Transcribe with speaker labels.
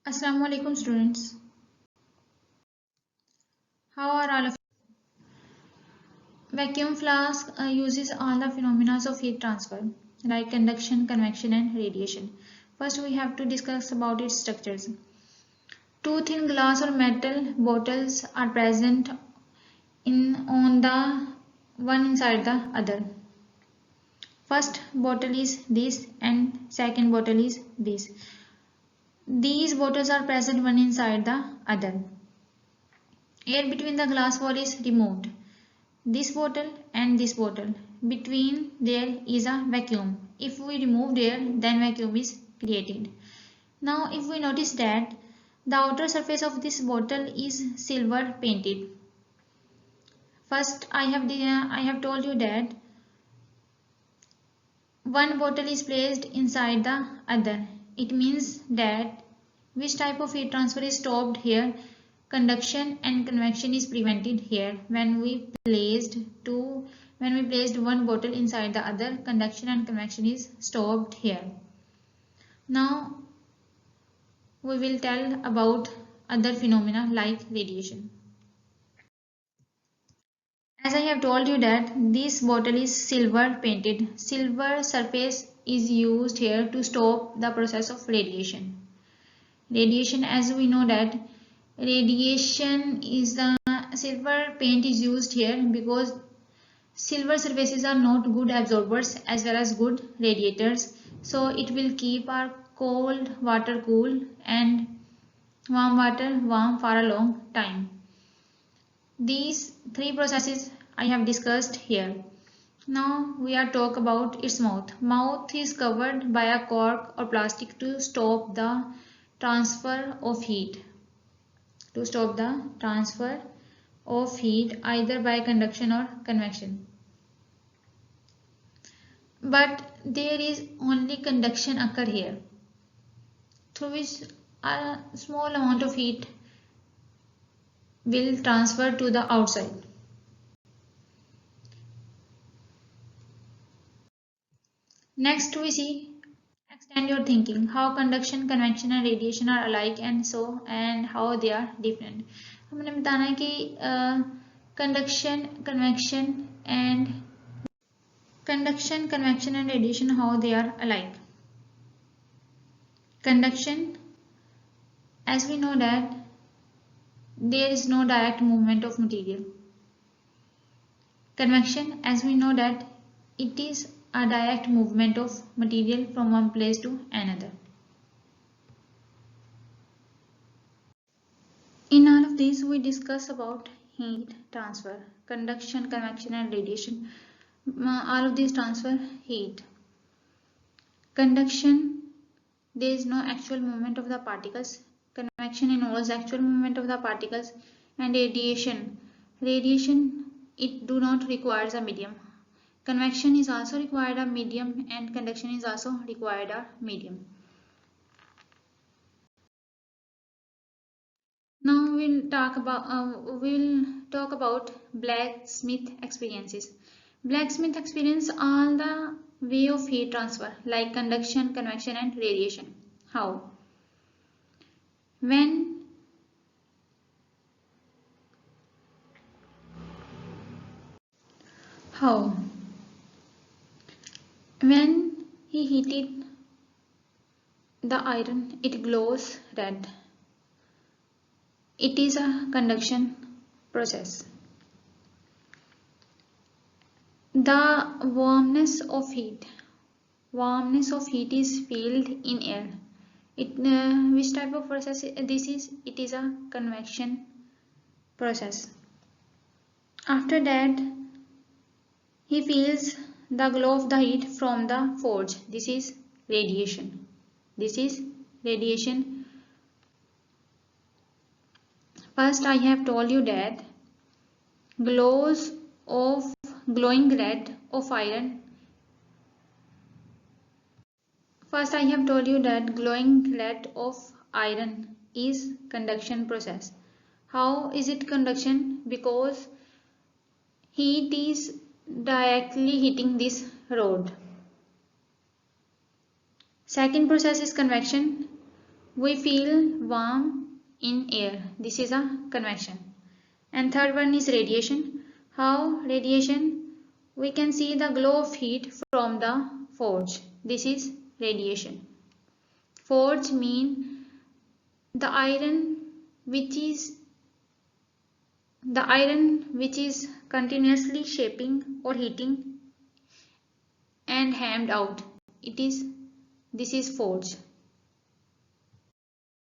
Speaker 1: Assalamu alaikum students. How are all of you? Vacuum flask uses all the phenomena of heat transfer like conduction, convection and radiation. First we have to discuss about its structures. Two thin glass or metal bottles are present in on the one inside the other. First bottle is this and second bottle is this. These bottles are present one inside the other. Air between the glass wall is removed. This bottle and this bottle. Between there is a vacuum. If we remove air, then vacuum is created. Now if we notice that the outer surface of this bottle is silver painted. First I have told you that one bottle is placed inside the other. It means that which type of heat transfer is stopped here? Conduction and convection is prevented here. When we placed one bottle inside the other, conduction and convection is stopped here. Now we will tell about other phenomena like radiation. As I have told you that this bottle is silver painted. Silver surface is used here to stop the process of radiation. Radiation, as we know that radiation is the silver paint is used here because silver surfaces are not good absorbers as well as good radiators. So it will keep our cold water cool and warm water warm for a long time. These three processes I have discussed here. Now we are talk about its mouth. Mouth is covered by a cork or plastic to stop the transfer of heat. To stop the transfer of heat either by conduction or convection. But there is only conduction occur here, through which a small amount of heat will transfer to the outside. Next we see extend your thinking how conduction, convection and radiation are alike and how they are different. हमने बताना है कि conduction, convection and radiation how they are alike. Conduction, as we know that there is no direct movement of material. Convection, as we know that it is a direct movement of material from one place to another. In all of these we discuss about heat transfer, conduction, convection and radiation. All of these transfer heat. Conduction, there is no actual movement of the particles. Convection involves actual movement of the particles. And radiation, it do not requires a medium. Convection is also required a medium and conduction is also required a medium. Now we'll talk about blacksmith experiences. Blacksmith experience all the way of heat transfer like conduction, convection and radiation. How? When he heated the iron, it glows red. It is a conduction process. The warmness of heat is felt in air. Which type of process this is? It is a convection process. After that, he feels the glow of the heat from the forge. This is radiation. First, I have told you that glowing red of iron. First, I have told you that glowing red of iron is conduction process. How is it conduction? Because heat is directly hitting this rod. Second process is convection. we feel warm in air. This is a convection. And third one is radiation. How radiation? We can see the glow of heat from the forge. This is radiation. Forge mean the iron which is continuously shaping or heating and hammed out. This is forge.